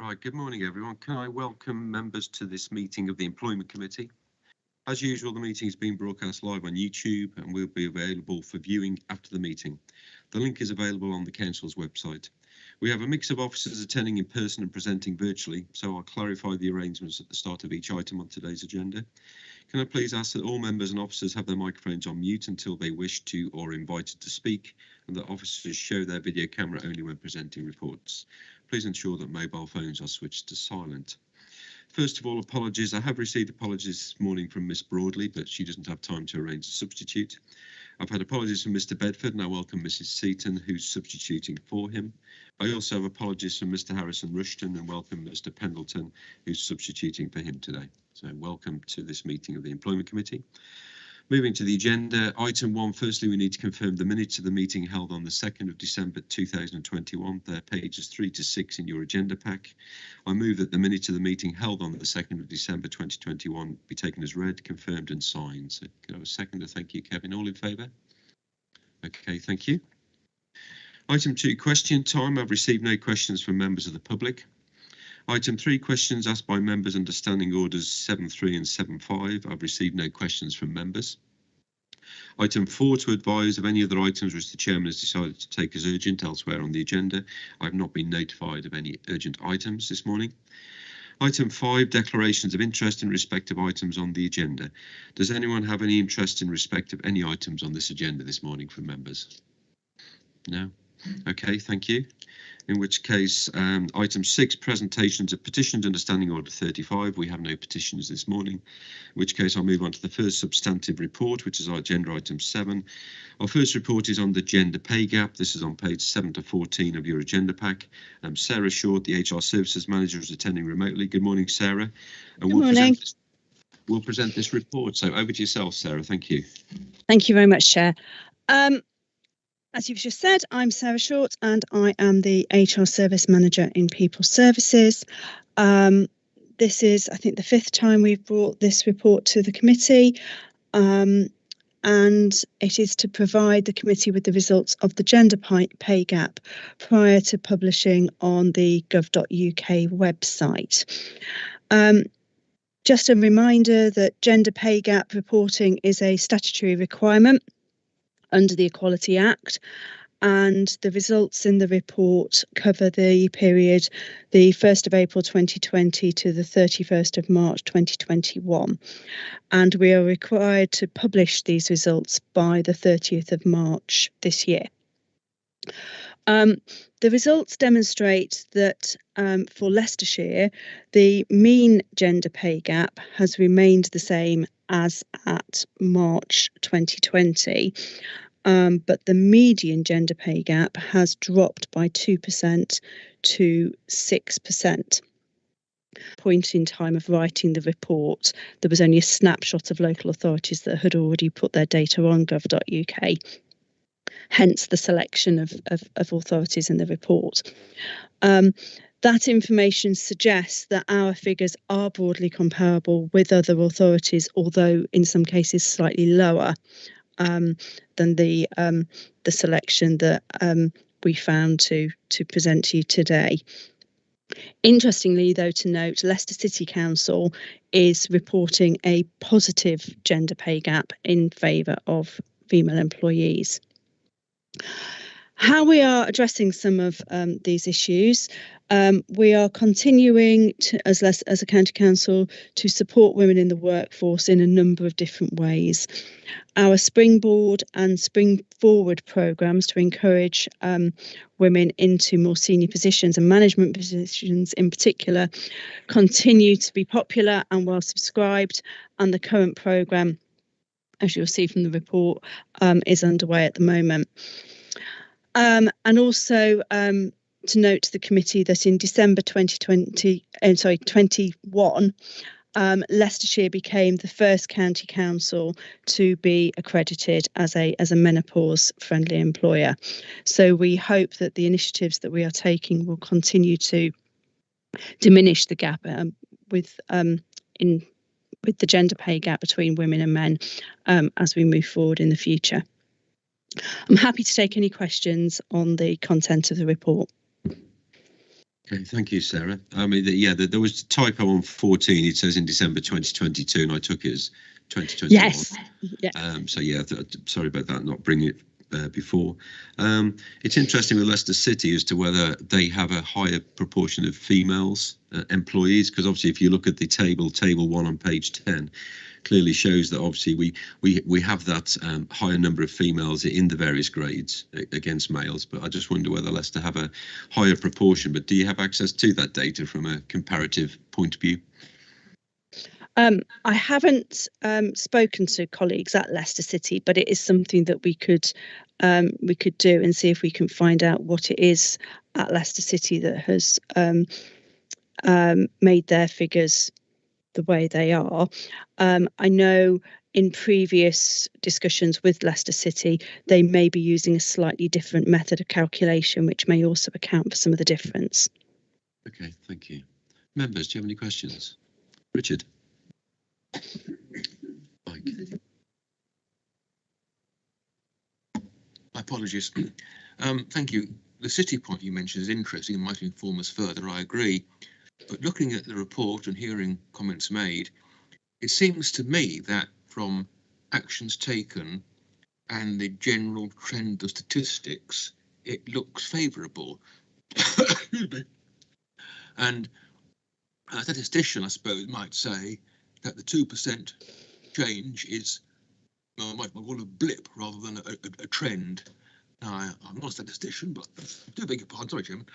Right, good morning everyone. Can I welcome members to this meeting of the Employment Committee? As usual, the meeting is being broadcast live on YouTube and will be available for viewing after the meeting. The link is available on the Council's website. We have a mix of officers attending in person and presenting virtually, so I'll clarify the arrangements at the start of each item on today's agenda. Can I please ask that all members and officers have their microphones on mute until they wish to or are invited to speak, and that officers show their video camera only when presenting reports. Please ensure that mobile phones are switched to silent. First of all, apologies. I have received apologies this morning from Miss Broadley, but she doesn't have time to arrange a substitute. I've had apologies from Mr. Bedford, and I welcome Mrs. Seaton, who's substituting for him. I also have apologies from Mr. Harrison Rushton and welcome Mr. Pendleton, who's substituting for him today. So welcome to this meeting of the Employment Committee. Moving to the agenda, item 1, firstly we need to confirm the minutes of the meeting held on the 2nd of December 2021. They're pages 3 to 6 in your agenda pack. I move that the minutes of the meeting held on the 2nd of December 2021 be taken as read, confirmed and signed. So can I have a seconder? Thank you, Kevin. All in favour? Okay, thank you. Item 2, question time. I've received no questions from members of the public. Item 3, questions asked by members under Standing Orders 7.3 and 7.5. I've received no questions from members. Item 4, to advise of any other items which the Chairman has decided to take as urgent elsewhere on the agenda. I've not been notified of any urgent items this morning. Item 5, declarations of interest in respect of items on the agenda. Does anyone have any interest in respect of any items on this agenda this morning from members? No? Okay, thank you. In which case, item 6, presentations of petitions under Standing Order 35. We have no petitions this morning, in which case I'll move on to the first substantive report, which is our agenda item 7. Our first report is on the gender pay gap. This is on page 7 to 14 of your agenda pack. Sarah Short, the HR Services Manager, is attending remotely. Good morning, Sarah. And Good morning. We'll present this report. So over to yourself, Sarah. Thank you. Thank you very much, Chair. As you've just said, I'm Sarah Short and I am the HR Service Manager in People Services. This is, I think, the 5th time we've brought this report to the committee, and it is to provide the committee with the results of the gender pay gap prior to publishing on the gov.uk website. Just a reminder that gender pay gap reporting is a statutory requirement under the Equality Act, and the results in the report cover the period the 1st of April 2020 to the 31st of March 2021, and we are required to publish these results by the 30th of March this year. The results demonstrate that for Leicestershire, the mean gender pay gap has remained the same as at March 2020, but the median gender pay gap has dropped by 2% to 6%. Point in time of writing the report, there was only a snapshot of local authorities that had already put their data on gov.uk. Hence the selection of authorities in the report. That information suggests that our figures are broadly comparable with other authorities, although in some cases slightly lower than the selection that we found to present to you today. Interestingly, though, to note, Leicester City Council is reporting a positive gender pay gap in favour of female employees. How we are addressing some of these issues, we are continuing to, as a county council, to support women in the workforce in a number of different ways. Our Springboard and Spring Forward programmes to encourage women into more senior positions and management positions in particular continue to be popular and well subscribed, and the current programme, as you'll see from the report, is underway at the moment. And also to note to the committee that in December 2021, Leicestershire became the first county council to be accredited as a menopause-friendly employer. So we hope that the initiatives that we are taking will continue to diminish the gap with the gender pay gap between women and men as we move forward in the future. I'm happy to take any questions on the content of the report. Okay, thank you, Sarah. I mean, there was a typo on 14. It says in December 2022, and I took it as 2021. Yes. Yeah. So yeah, sorry about that, not bringing it before. It's interesting with Leicester City as to whether they have a higher proportion of females employees, because obviously if you look at the table 1 on page 10, clearly shows that obviously we have that higher number of females in the various grades against males. But I just wonder whether Leicester have a higher proportion. But do you have access to that data from a comparative point of view? I haven't spoken to colleagues at Leicester City, but it is something that we could do and see if we can find out what it is at Leicester City that has made their figures the way they are. I know in previous discussions with Leicester City, they may be using a slightly different method of calculation, which may also account for some of the difference. Okay, thank you. Members, do you have any questions? Richard? Mike? My apologies. Thank you. The city point you mentioned is interesting and might inform us further, I agree. But looking at the report and hearing comments made, it seems to me that from actions taken and the general trend of statistics, it looks favourable. And a statistician, I suppose, might say that the 2% change is, well, might call a blip rather than a trend. Now, I'm not a statistician, but I do beg your pardon, sorry, Chairman.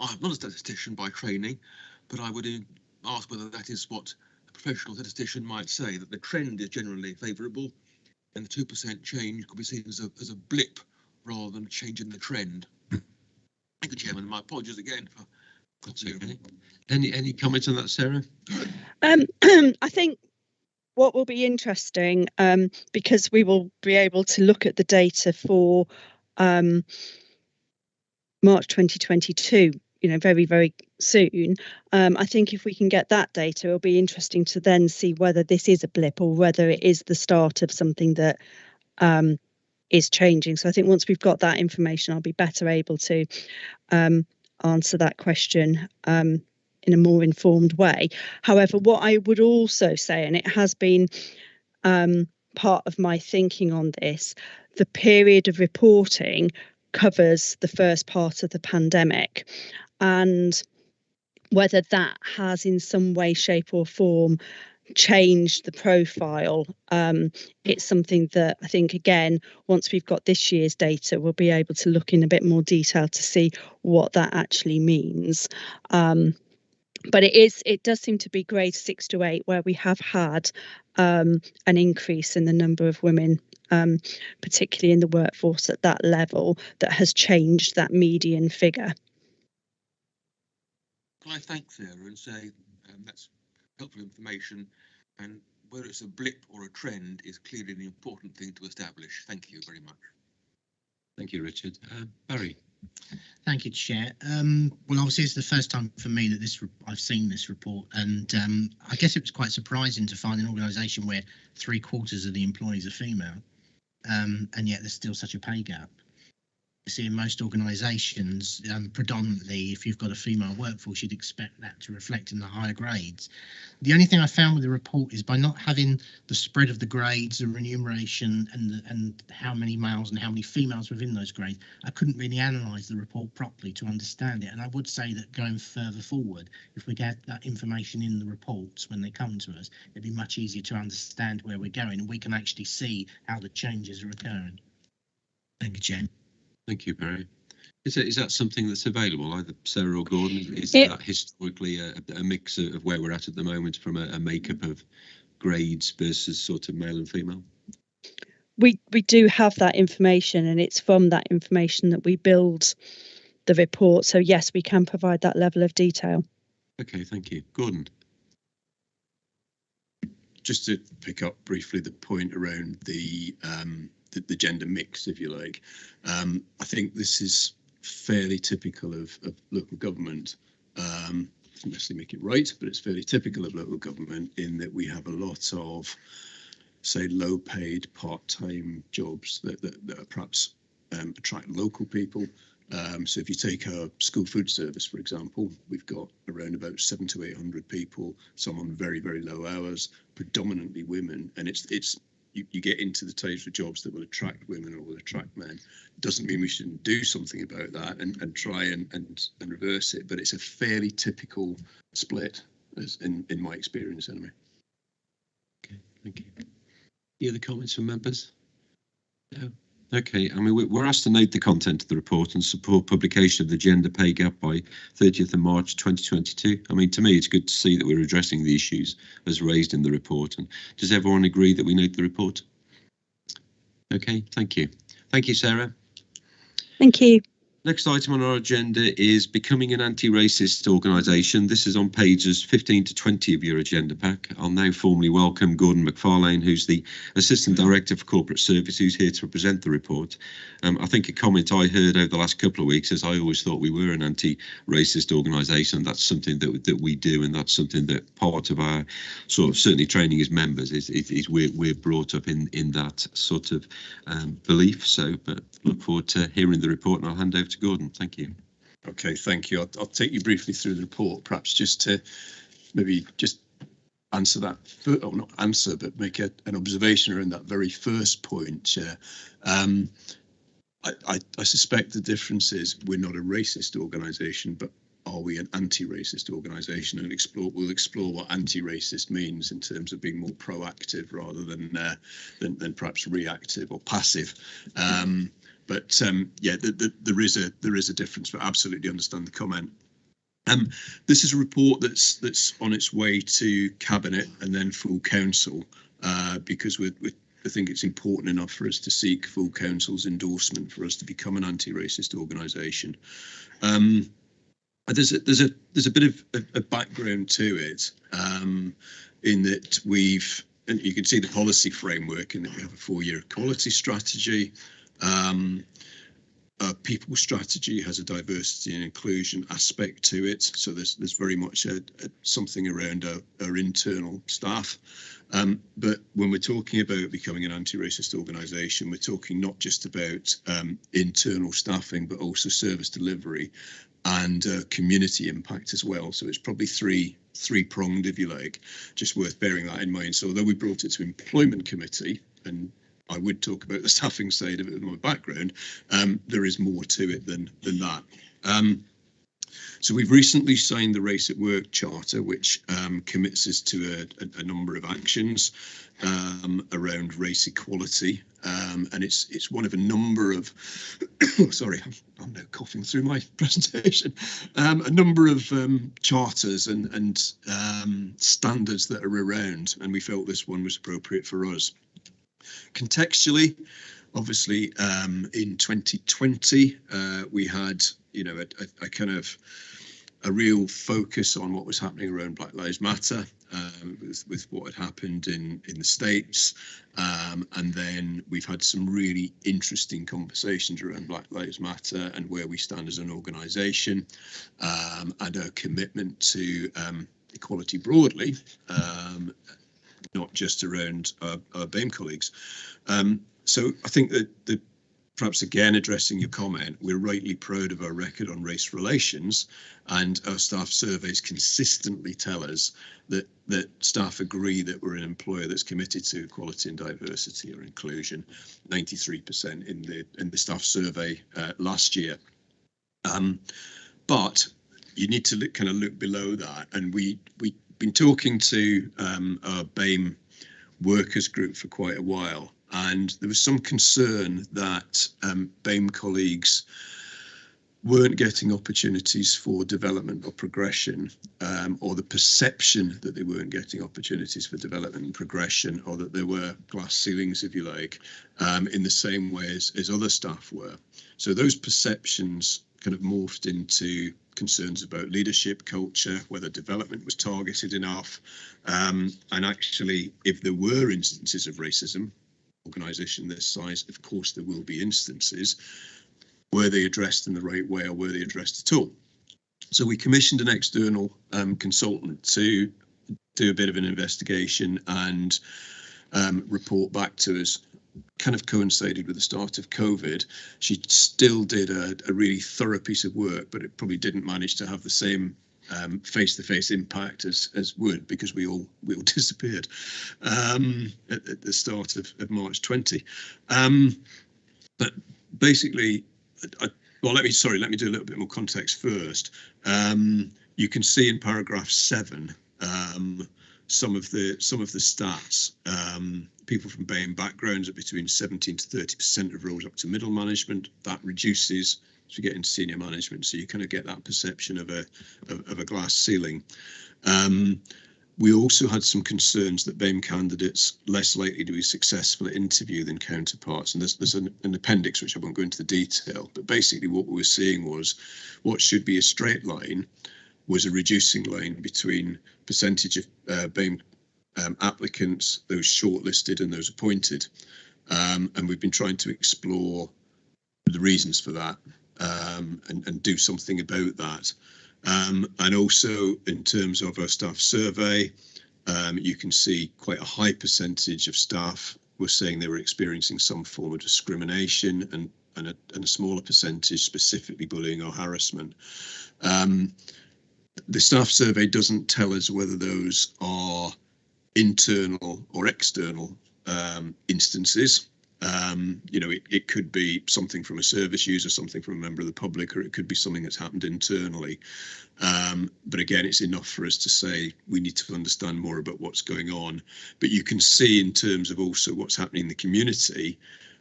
I'm not a statistician by training, but I would ask whether that is what a professional statistician might say, that the trend is generally favourable and the 2% change could be seen as a blip rather than a change in the trend. Thank you, Chairman. My apologies again for Any comments on that, Sarah? I think what will be interesting, because we will be able to look at the data for March 2022, very, very soon. I think if we can get that data, it'll be interesting to then see whether this is a blip or whether it is the start of something that is changing. So I think once we've got that information, I'll be better able to answer that question in a more informed way. However, what I would also say, and it has been part of my thinking on this, the period of reporting covers the first part of the pandemic, and whether that has in some way, shape or form changed the profile. It's something that I think, again, once we've got this year's data, we'll be able to look in a bit more detail to see what that actually means. But it does seem to be grade 6 to 8 where we have had an increase in the number of women, particularly in the workforce at that level, that has changed that median figure. Can I thank Sarah and say that's helpful information, and whether it's a blip or a trend is clearly an important thing to establish. Thank you very much. Thank you, Richard. Barry? Thank you, Chair. Well, obviously, it's the first time for me that I've seen this report, and I guess it was quite surprising to find an organisation where 3/4 of the employees are female, and yet there's still such a pay gap. You see, in most organisations, predominantly, if you've got a female workforce, you'd expect that to reflect in the higher grades. The only thing I found with the report is by not having the spread of the grades, the remuneration, and how many males and how many females within those grades, I couldn't really analyse the report properly to understand it. And I would say that going further forward, if we get that information in the reports when they come to us, it'd be much easier to understand where we're going, and we can actually see how the changes are occurring. Thank you, Chair. Thank you, Barry. Is that something that's available, either Sarah or Gordon? Is that historically a mix of where we're at the moment from a makeup of grades versus sort of male and female? We do have that information, and it's from that information that we build the report. So yes, we can provide that level of detail. Okay, thank you. Gordon? Just to pick up briefly the point around the gender mix, if you like. I think this is fairly typical of local government. Doesn't necessarily make it right, but it's fairly typical of local government in that we have a lot of, say, low-paid part-time jobs that are perhaps attract local people, So if you take our school food service, for example, we've got around about 700 to 800 people, some on very, very low hours, predominantly women, and you get into the types of jobs that will attract women or will attract men. Doesn't mean we shouldn't do something about that and try and reverse it, but it's a fairly typical split, as in my experience anyway. Okay, thank you. Any other comments from members? No. Okay, I mean, we're asked to note the content of the report and support publication of the gender pay gap by 30th of March 2022. I mean, to me, it's good to see that we're addressing the issues as raised in the report. And does everyone agree that we note the report? Okay, thank you. Thank you, Sarah. Thank you. Next item on our agenda is becoming an anti-racist organisation. This is on pages 15 to 20 of your agenda pack. I'll now formally welcome Gordon McFarlane, who's the Assistant Director for Corporate Service, who's here to present the report. I think a comment I heard over the last couple of weeks is I always thought we were an anti-racist organisation. That's something that we do, and that's something that part of our sort of certainly training as members is we're brought up in that sort of belief. So, but look forward to hearing the report, and I'll hand over to Gordon. Thank you. Okay, thank you. I'll take you briefly through the report, perhaps just to maybe just answer that, or not answer, but make an observation around that very first point, Chair. I suspect the difference is we're not a racist organisation, but are we an anti-racist organisation? And we'll explore what anti-racist means in terms of being more proactive rather than perhaps reactive or passive. But yeah, there is a difference, but absolutely understand the comment. This is a report that's on its way to Cabinet and then full council, because I think it's important enough for us to seek full council's endorsement for us to become an anti-racist organisation. There's a bit of a background to it, in that and you can see the policy framework in that we have a 4-year equality strategy. Our people strategy has a diversity and inclusion aspect to it, so there's very much something around our internal staff. But when we're talking about becoming an anti-racist organisation, we're talking not just about internal staffing, but also service delivery and community impact as well. So it's probably three-pronged, if you like. Just worth bearing that in mind. So although we brought it to Employment Committee, and I would talk about the staffing side of it in my background, there is more to it than that. So we've recently signed the Race at Work Charter, which commits us to a number of actions around race equality, and it's one of a number of sorry, I'm now coughing through my presentation, a number of charters and standards that are around, and we felt this one was appropriate for us. Contextually, obviously, in 2020, we had, a kind of a real focus on what was happening around Black Lives Matter, with what had happened in the States, and then we've had some really interesting conversations around Black Lives Matter and where we stand as an organisation, and our commitment to equality broadly, not just around our BAME colleagues. So I think that perhaps again addressing your comment, we're rightly proud of our record on race relations, and our staff surveys consistently tell us that staff agree that we're an employer that's committed to equality and diversity or inclusion. 93% in the staff survey last year. But you need to look below that, and we've been talking to our BAME workers group for quite a while, and there was some concern that BAME colleagues weren't getting opportunities for development or progression, or the perception that they weren't getting opportunities for development and progression, or that there were glass ceilings, if you like, in the same way as other staff were. So those perceptions kind of morphed into concerns about leadership, culture, whether development was targeted enough, and actually, if there were instances of racism, organisation this size, of course there will be instances, were they addressed in the right way or were they addressed at all? So we commissioned an external consultant to do a bit of an investigation and report back to us kind of coincided with the start of COVID. She still did a really thorough piece of work, but it probably didn't manage to have the same face-to-face impact as would, because we all disappeared at the start of March 20. But basically, let me do a little bit more context first. You can see in paragraph 7 some of the stats. People from BAME backgrounds are between 17 to 30% of roles up to middle management. That reduces as we get into senior management, so you kind of get that perception of a glass ceiling. We also had some concerns that BAME candidates less likely to be successful at interview than counterparts, and there's an appendix which I won't go into the detail, but basically what we were seeing was what should be a straight line was a reducing line between percentage of BAME applicants, those shortlisted and those appointed, and we've been trying to explore the reasons for that and do something about that. And also in terms of our staff survey, you can see quite a high percentage of staff were saying they were experiencing some form of discrimination, and a smaller percentage specifically bullying or harassment. The staff survey doesn't tell us whether those are internal or external instances. It could be something from a service user, something from a member of the public, or it could be something that's happened internally. But again, it's enough for us to say we need to understand more about what's going on. But you can see in terms of also what's happening in the community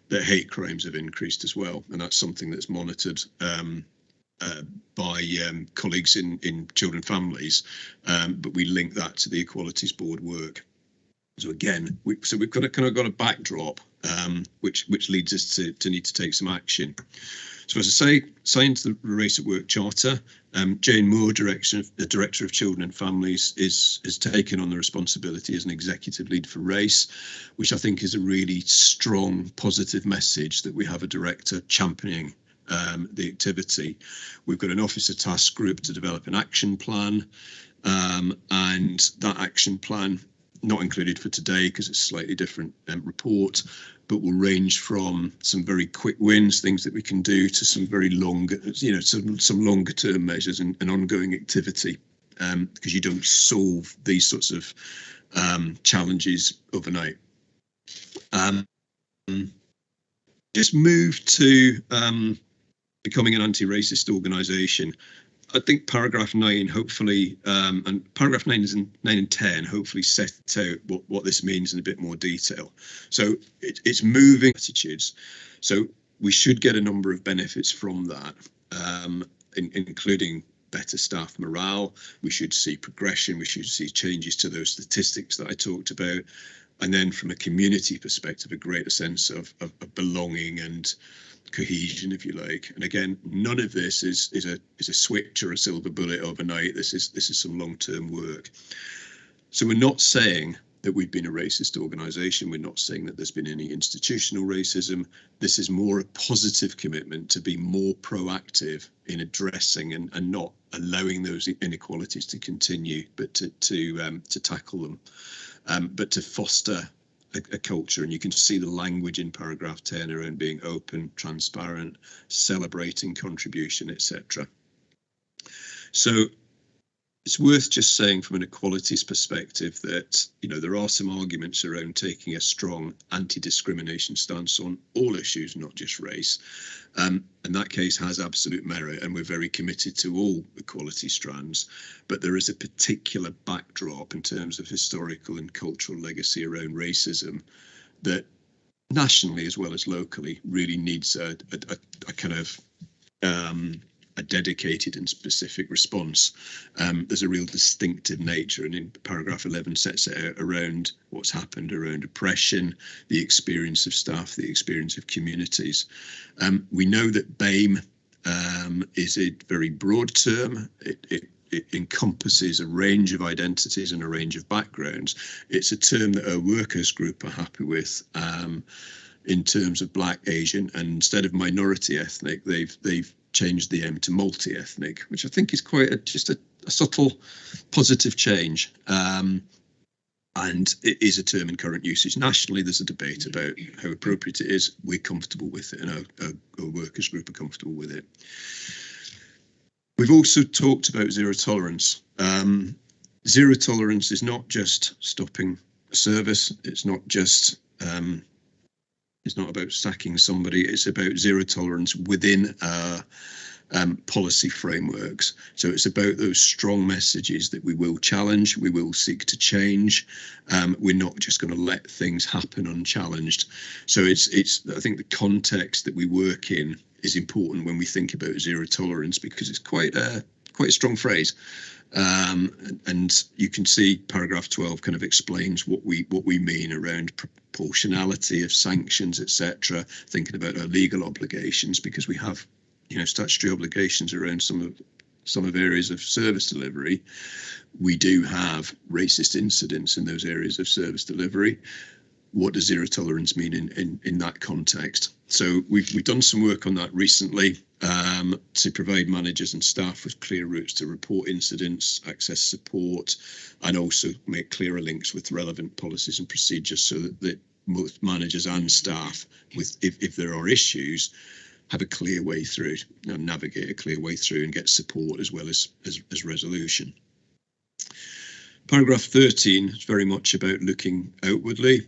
that hate crimes have increased as well. And that's something that's monitored by colleagues in children and families. But we link that to the Equalities Board work. So again, we've got a backdrop, which leads us to need to take some action. So as I say, signed the Race at Work Charter. Jane Moore, the Director of Children and Families, is taken on the responsibility as an executive lead for Race, which I think is a really strong, positive message that we have a director championing the activity. We've got an officer task group to develop an action plan, and that action plan, not included for today because it's a slightly different report, but will range from some very quick wins, things that we can do, to some very long, some longer term measures and ongoing activity, because you don't solve these sorts of challenges overnight. Just move to becoming an anti-racist organisation. I think paragraph 9 hopefully, and paragraph 9 and 10 hopefully set out what this means in a bit more detail. So it's moving attitudes. So we should get a number of benefits from that, including better staff morale. We should see progression. We should see changes to those statistics that I talked about. And then from a community perspective, a greater sense of belonging and cohesion, if you like. And again, none of this is a switch or a silver bullet overnight. This is some long-term work. So we're not saying that we've been a racist organisation. We're not saying that there's been any institutional racism. This is more a positive commitment to be more proactive in addressing and not allowing those inequalities to continue, but to tackle them, but to foster a culture. And you can see the language in paragraph 10 around being open, transparent, celebrating contribution, etc. So it's worth just saying from an equalities perspective that, there are some arguments around taking a strong anti-discrimination stance on all issues, not just race. And that case has absolute merit, and we're very committed to all equality strands. But there is a particular backdrop in terms of historical and cultural legacy around racism that nationally as well as locally really needs a kind of a dedicated and specific response. There's a real distinctive nature, and in paragraph 11 sets it out around what's happened around oppression, the experience of staff, the experience of communities. We know that BAME is a very broad term. It encompasses a range of identities and a range of backgrounds. It's a term that our workers group are happy with. In terms of Black, Asian, and instead of minority ethnic, they've changed the M to multi-ethnic, which I think is quite just a subtle positive change. And it is a term in current usage. Nationally, there's a debate about how appropriate it is. We're comfortable with it, and our workers group are comfortable with it. We've also talked about zero tolerance. Zero tolerance is not just stopping a service. It's not just it's not about sacking somebody. It's about zero tolerance within our policy frameworks. So it's about those strong messages that we will challenge, we will seek to change. We're not just going to let things happen unchallenged. So it's I think the context that we work in is important when we think about zero tolerance, because it's quite a strong phrase. And you can see paragraph 12 kind of explains what we mean around proportionality of sanctions, etc. Thinking about our legal obligations, because we have, you know, statutory obligations around some of areas of service delivery. We do have racist incidents in those areas of service delivery. What does zero tolerance mean in that context? So we've done some work on that recently, to provide managers and staff with clear routes to report incidents, access support, and also make clearer links with relevant policies and procedures, so that both managers and staff, if there are issues, have a clear way through, navigate a clear way through and get support as well as resolution. Paragraph 13 is very much about looking outwardly,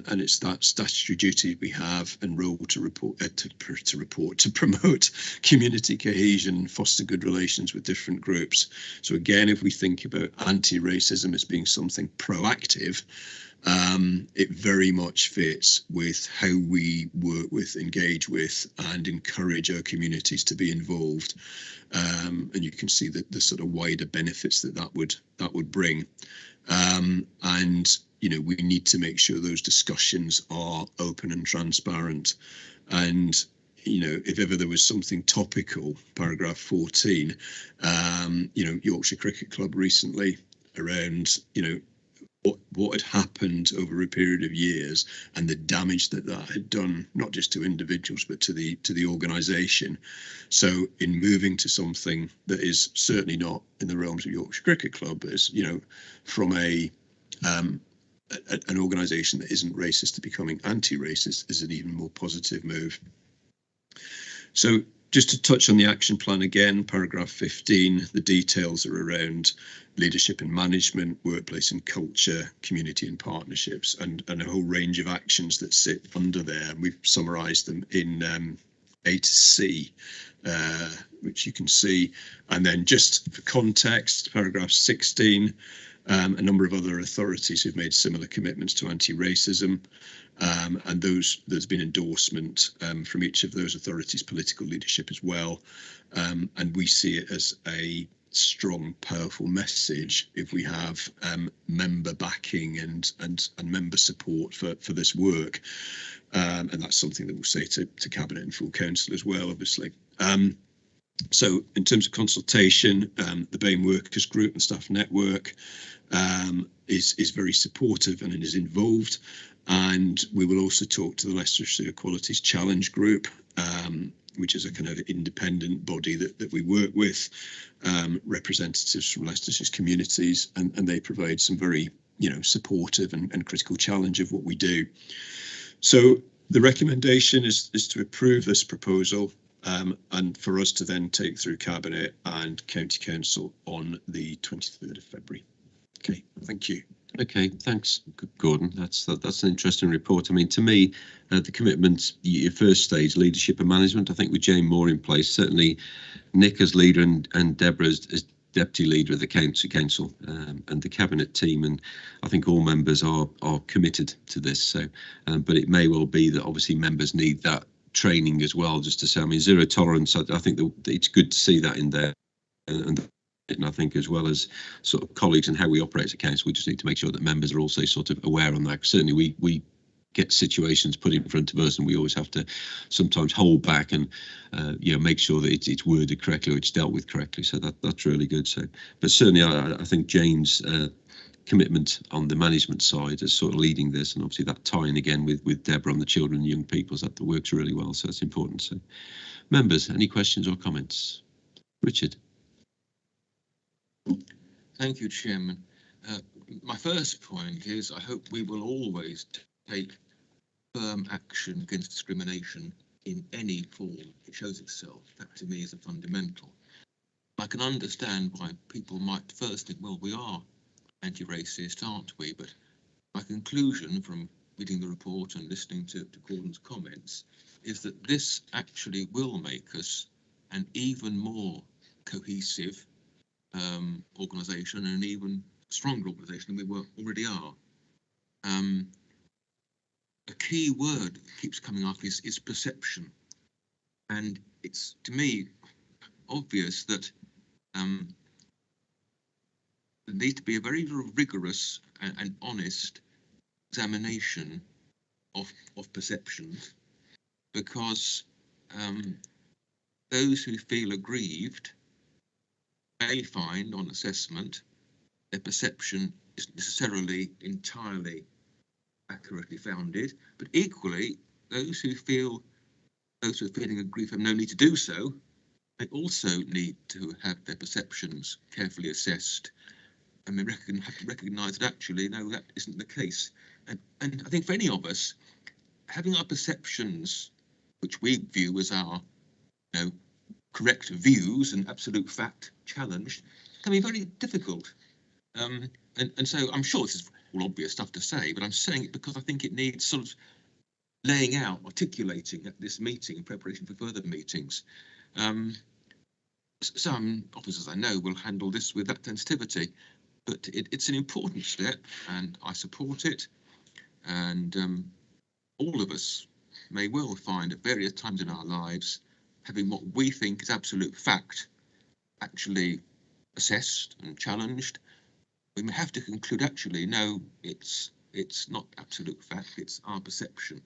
and it's that statutory duty we have and role to promote community cohesion, foster good relations with different groups. So again, if we think about anti-racism as being something proactive, it very much fits with how we work with, engage with, and encourage our communities to be involved. And you can see the sort of wider benefits that would bring. And you know, we need to make sure those discussions are open and transparent. And you know, if ever there was something topical, paragraph 14, you know, Yorkshire Cricket Club recently around, you know, what had happened over a period of years and the damage that had done, not just to individuals but to the organisation. So in moving to something that is certainly not in the realms of Yorkshire Cricket Club, but is, you know, from an organisation that isn't racist to becoming anti-racist, is an even more positive move. So just to touch on the action plan again, paragraph 15, the details are around leadership and management, workplace and culture, community and partnerships, and a whole range of actions that sit under there. And we've summarised them in A to C, which you can see. And then just for context, paragraph 16, a number of other authorities who've made similar commitments to anti-racism. And there's been endorsement from each of those authorities' political leadership as well. And we see it as a strong, powerful message if we have member backing and member support for this work. And that's something that we'll say to Cabinet and full council as well, obviously. So in terms of consultation, the BAME Workers Group and Staff Network is very supportive and is involved. And we will also talk to the Leicestershire Equalities Challenge Group, which is a kind of independent body that we work with, representatives from Leicestershire's communities, and they provide some very, you know, supportive and critical challenge of what we do. So the recommendation is to approve this proposal, and for us to then take through Cabinet and County Council on the 23rd of February. Okay, thank you. Okay, thanks, Gordon. That's an interesting report. I mean, to me, the commitment, your first stage, leadership and management, I think with Jane Moore in place, certainly Nick as leader and Deborah as deputy leader of the council and the cabinet team, and I think all members are committed to this. So, but it may well be that obviously members need that training as well. Just to say, I mean, zero tolerance. I think that it's good to see that in there, and I think as well as sort of colleagues and how we operate as a council, we just need to make sure that members are also sort of aware on that. Certainly we get situations put in front of us and we always have to sometimes hold back and you know, make sure that it's worded correctly or it's dealt with correctly. So that's really good. So, but certainly I think Jane's commitment on the management side is sort of leading this, and obviously that tie-in again with Deborah on the children and young people's, that works really well. So that's important. So members, any questions or comments? Richard. Thank you, Chairman. My first point is I hope we will always take firm action against discrimination in any form it shows itself. That to me is a fundamental. I can understand why people might first think, well, we are anti-racist, aren't we? But my conclusion from reading the report and listening to Gordon's comments is that this actually will make us an even more cohesive organisation and an even stronger organisation than we already are. A key word that keeps coming up is perception, and it's to me obvious that there needs to be a very rigorous and honest examination of perceptions, because those who feel aggrieved may find on assessment their perception isn't necessarily entirely accurately founded, but equally those who are feeling aggrieved have no need to do so. They also need to have their perceptions carefully assessed, and they have to recognise that actually no, that isn't the case. And I think for any of us, having our perceptions, which we view as our correct views and absolute fact, challenged, can be very difficult. And so I'm sure this is all obvious stuff to say, but I'm saying it because I think it needs sort of laying out, articulating at this meeting in preparation for further meetings. Some officers I know will handle this with that sensitivity, but it's an important step and I support it. And all of us may well find at various times in our lives having what we think is absolute fact actually assessed and challenged. We may have to conclude actually no, it's not absolute fact, it's our perception.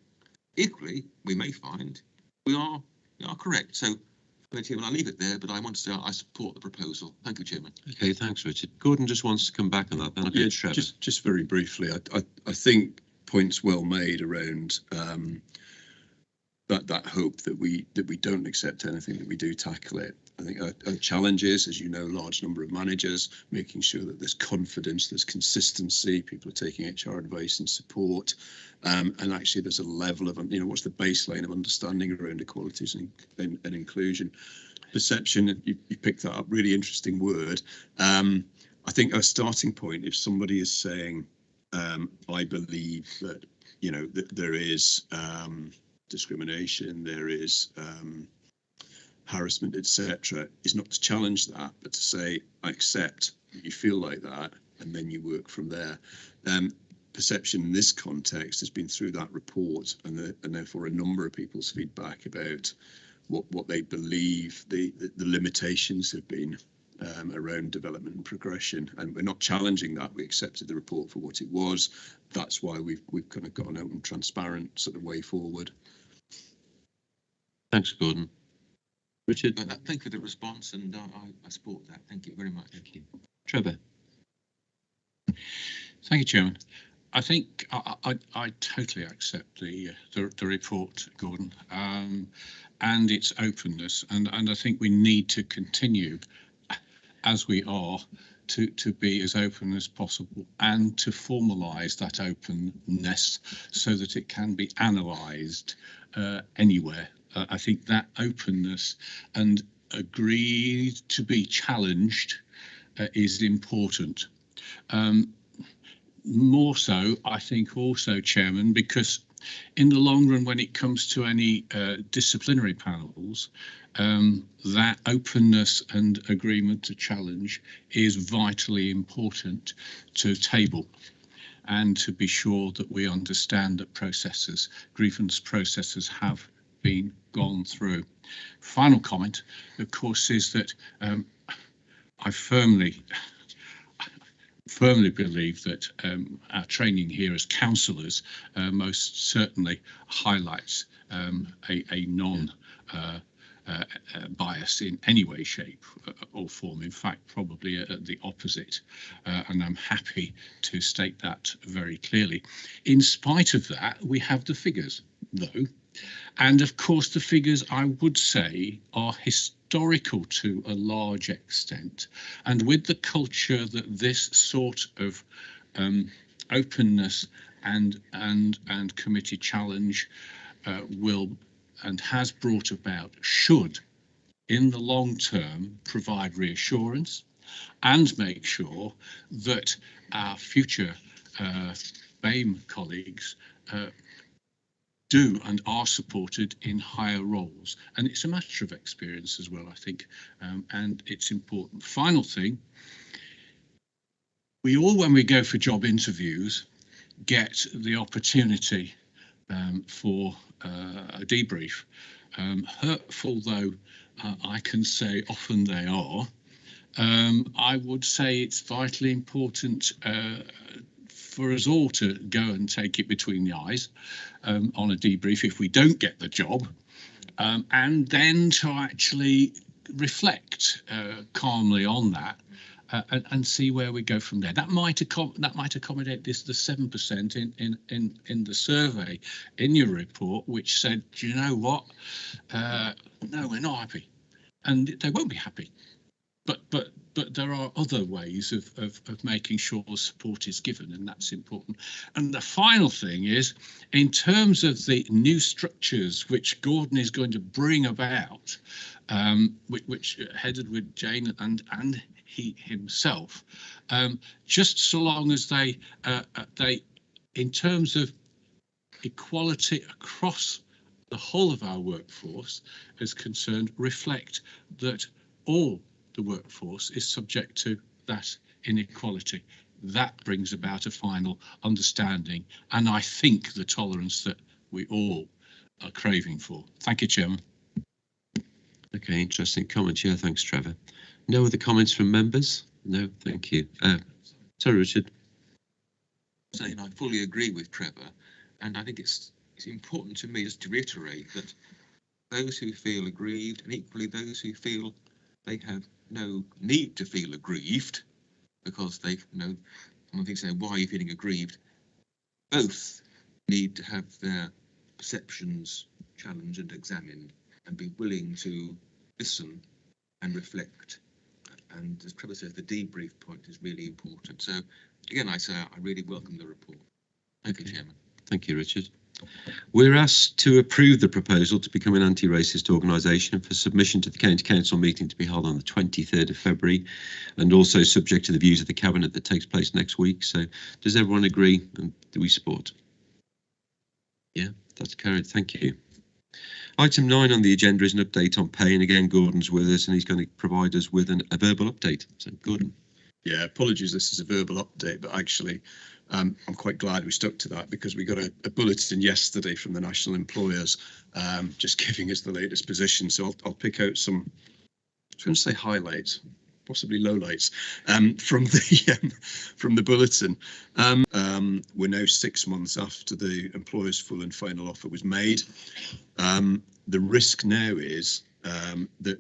Equally, we may find we are correct. So Chairman, I'll leave it there, but I want to say I support the proposal. Thank you, Chairman. Okay, thanks, Richard. Gordon just wants to come back on that. Then I'll get Trevor. Just very briefly, I think points well made around that hope that we don't accept anything, that we do tackle it. I think our challenge is, as you know, large number of managers, making sure that there's confidence, there's consistency, people are taking HR advice and support, and actually there's a level of, what's the baseline of understanding around equalities and inclusion. Perception, you picked that up, really interesting word. I think our starting point, if somebody is saying, I believe that, that there is discrimination, there is harassment, etc., is not to challenge that, but to say, I accept that you feel like that, and then you work from there. Perception in this context has been through that report, and therefore a number of people's feedback about what they believe the limitations have been around development and progression. And we're not challenging that. We accepted the report for what it was. That's why we've kind of got an open, transparent sort of way forward. Thanks, Gordon. Richard? Thank you for the response, and I support that. Thank you very much. Thank you. Trevor? Thank you, Chairman. I think I totally accept the report, Gordon, and its openness, and I think we need to continue, as we are, to be as open as possible and to formalise that openness so that it can be analysed anywhere. I think that openness and agreed to be challenged is important. More so, I think also, Chairman, because in the long run, when it comes to any disciplinary panels, that openness and agreement to challenge is vitally important to table, and to be sure that we understand that grievance processes have been gone through. Final comment, of course, is that I firmly believe that our training here as counsellors most certainly highlights a non bias in any way, shape or form. In fact, probably the opposite. And I'm happy to state that very clearly. In spite of that, we have the figures, though. And of course, the figures, I would say, are historical to a large extent. And with the culture that this sort of openness and committee challenge will and has brought about should in the long term provide reassurance and make sure that our future BAME colleagues do and are supported in higher roles. And it's a matter of experience as well, I think, and it's important. Final thing, we all, when we go for job interviews, get the opportunity for a debrief. Hurtful though I can say often they are, I would say it's vitally important for us all to go and take it between the eyes on a debrief if we don't get the job, and then to actually reflect calmly on that and see where we go from there. That might accommodate the 7% in the survey in your report, which said, do you know what? No, we're not happy, and they won't be happy. But there are other ways of making sure support is given, and that's important. And the final thing is, in terms of the new structures which Gordon is going to bring about, which headed with Jane and he himself, just so long as they, in terms of equality across the whole of our workforce is concerned, reflect that all the workforce is subject to that inequality. That brings about a final understanding, and I think the tolerance that we all are craving for. Thank you, Chairman. Okay, interesting comments. Yeah, thanks, Trevor. No other comments from members? No, thank you. Sorry, Richard. Saying I fully agree with Trevor, and I think it's important to me just to reiterate that those who feel aggrieved, and equally those who feel they have no need to feel aggrieved because they know someone thinks, why are you feeling aggrieved? Both need to have their perceptions challenged and examined and be willing to listen and reflect. And as Trevor says, the debrief point is really important. So again, I say I really welcome the report. Thank you, Chairman. Thank you, Richard. We're asked to approve the proposal to become an anti-racist organisation for submission to the County Council meeting to be held on the 23rd of February, and also subject to the views of the Cabinet that takes place next week. So does everyone agree, and do we support? Yeah, that's carried. Thank you. Item 9 on the agenda is an update on pay, and again Gordon's with us and he's going to provide us with a verbal update. So Gordon. Yeah, apologies, this is a verbal update, but actually I'm quite glad we stuck to that because we got a bulletin yesterday from the national employers just giving us the latest position. So I'll pick out some, I was going to say highlights, possibly lowlights from the bulletin. We're now 6 months after the employer's full and final offer was made. The risk now is that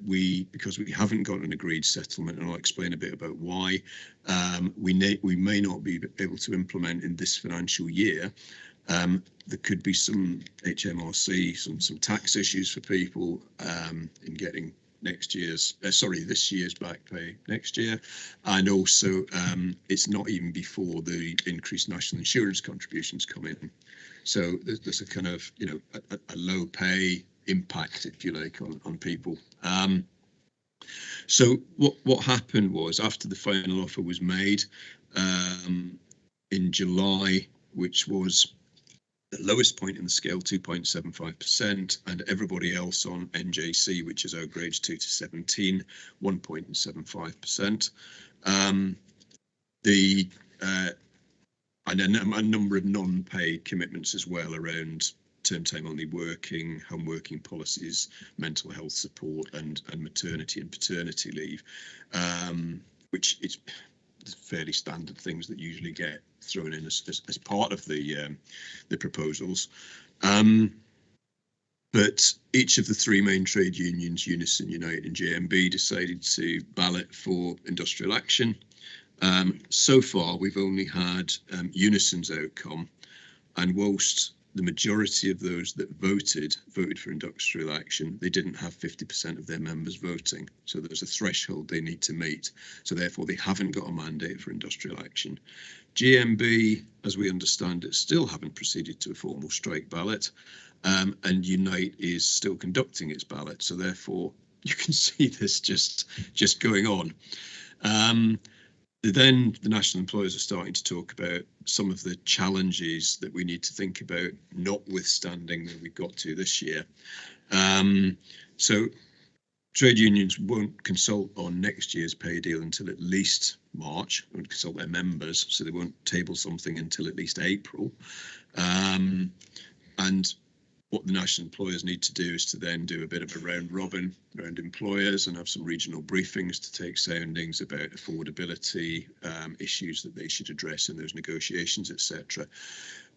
because we haven't got an agreed settlement, and I'll explain a bit about why, we may not be able to implement in this financial year. There could be some HMRC, some tax issues for people in getting this year's back pay next year, and also it's not even before the increased national insurance contributions come in. So there's a kind of a low pay impact, if you like, on people. So what happened was, after the final offer was made in July, which was the lowest point in the scale, 2.75%, and everybody else on NJC, which is our grades 2 to 17, 1.75%. And a number of non-paid commitments as well around term time only working, home working policies, mental health support, and maternity and paternity leave, which is fairly standard things that usually get thrown in as part of the proposals. But each of the three main trade unions, Unison, Unite and JMB, decided to ballot for industrial action. So far, we've only had Unison's outcome, and whilst the majority of those that voted for industrial action. They didn't have 50% of their members voting. So there's a threshold they need to meet. So therefore they haven't got a mandate for industrial action. GMB, as we understand it, still haven't proceeded to a formal strike ballot. And Unite is still conducting its ballot. So therefore you can see this just going on. Then the national employers are starting to talk about some of the challenges that we need to think about, notwithstanding where we got to this year. So trade unions won't consult on next year's pay deal until at least March, won't consult their members, so they won't table something until at least April. And what the national employers need to do is to then do a bit of a round robin around employers and have some regional briefings to take soundings about affordability, issues that they should address in those negotiations, etc.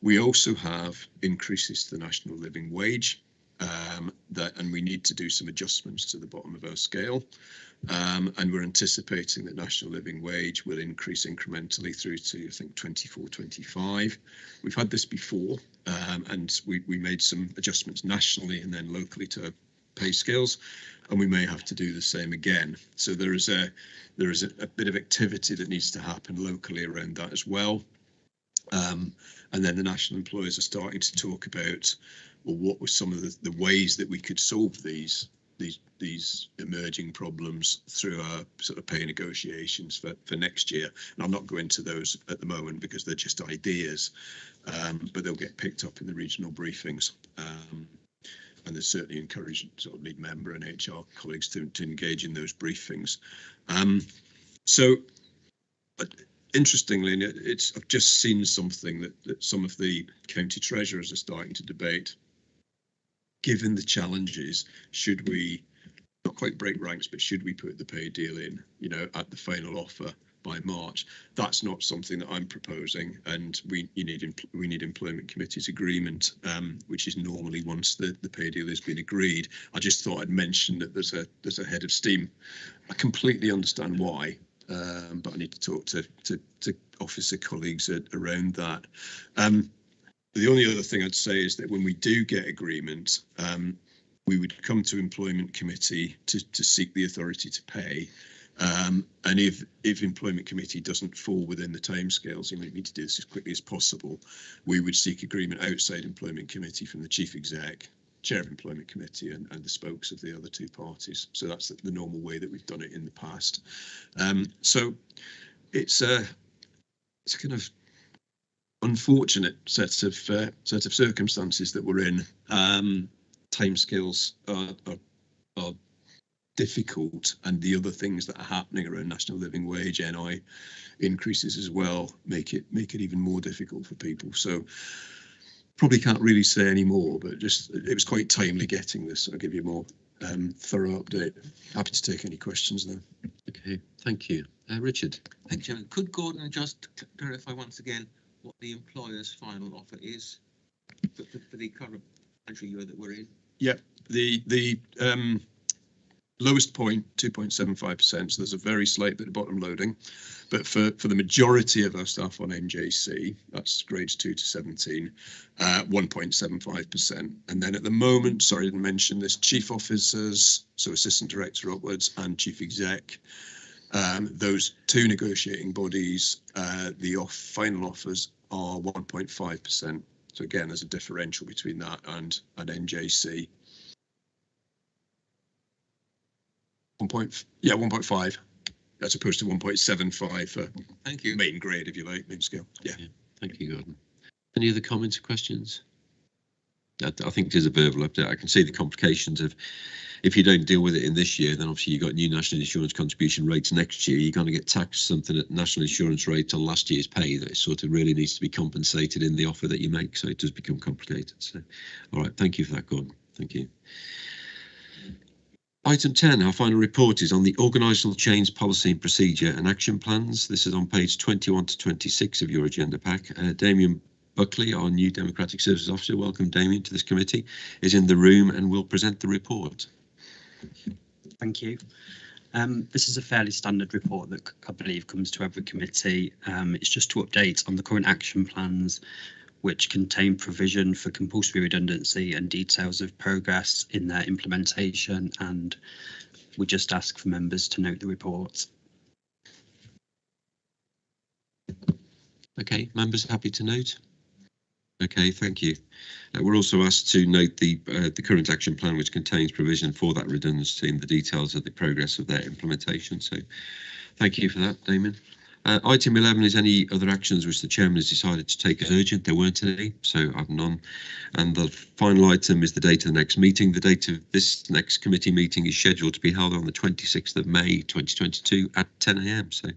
We also have increases to the national living wage, and we need to do some adjustments to the bottom of our scale. And we're anticipating that national living wage will increase incrementally through to, I think, 24-25. We've had this before, and we made some adjustments nationally and then locally to our pay scales, and we may have to do the same again. So there is a bit of activity that needs to happen locally around that as well. And then the national employers are starting to talk about, well, what were some of the ways that we could solve these emerging problems through our sort of pay negotiations for next year. And I'll not go into those at the moment because they're just ideas, but they'll get picked up in the regional briefings. And there's certainly encouraged sort of lead member and HR colleagues to engage in those briefings. Interestingly, I've just seen something that some of the county treasurers are starting to debate. Given the challenges, should we not quite break ranks, but should we put the pay deal in, at the final offer by March? That's not something that I'm proposing, and we need employment committee's agreement, which is normally once the pay deal has been agreed. I just thought I'd mention that there's a head of steam. I completely understand why, but I need to talk to officer colleagues around that. The only other thing I'd say is that when we do get agreement, we would come to employment committee to seek the authority to pay. And if employment committee doesn't fall within the timescales, and we need to do this as quickly as possible, we would seek agreement outside employment committee from the chief exec, chair of employment committee, and the spokes of the other two parties. So that's the normal way that we've done it in the past. So it's a kind of unfortunate set of circumstances that we're in. Timescales are difficult, and the other things that are happening around national living wage, NI increases as well, make it even more difficult for people. So probably can't really say any more, but just it was quite timely getting this. So I'll give you a more thorough update. Happy to take any questions now. Okay, thank you. Richard. Thank you. Could Gordon just clarify once again what the employer's final offer is for the current financial year that we're in? Yeah, the lowest point, 2.75%, so there's a very slight bit of bottom loading, but for the majority of our staff on NJC, that's grades 2 to 17, 1.75%. And then at the moment, sorry, I didn't mention this, chief officers, so assistant director upwards, and chief exec, those two negotiating bodies, the final offers are 1.5%. So again, there's a differential between that and NJC. 1.5 as opposed to 1.75 for thank you main grade, if you like, main scale. Yeah. Thank you, Gordon. Any other comments or questions? I think it is a verbal update. I can see the complications of if you don't deal with it in this year, then obviously you've got new national insurance contribution rates next year. You're going to get taxed something at national insurance rate on last year's pay that sort of really needs to be compensated in the offer that you make. So it does become complicated. So, all right. Thank you for that, Gordon. Thank you. Item 10, our final report is on the organisational change policy and procedure and action plans. This is on page 21 to 26 of your agenda pack. Damien Buckley, our new Democratic Services Officer, welcome Damien to this committee, is in the room and will present the report. Thank you. This is a fairly standard report that I believe comes to every committee. It's just to update on the current action plans which contain provision for compulsory redundancy and details of progress in their implementation, and we just ask for members to note the report. Okay, members happy to note? Okay, thank you. We're also asked to note the current action plan, which contains provision for that redundancy and the details of the progress of their implementation. So thank you for that, Damien. Item 11 is any other actions which the chairman has decided to take as urgent. There weren't any, so I've none. And the final item is the date of the next meeting. The date of this next committee meeting is scheduled to be held on the 26th of May 2022 at 10 AM. So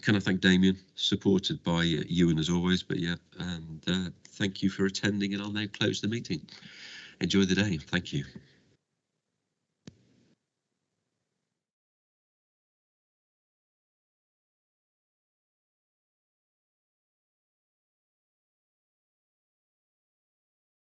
can I thank Damien, supported by Ewan as always, but yeah, and thank you for attending, and I'll now close the meeting. Enjoy the day. Thank you.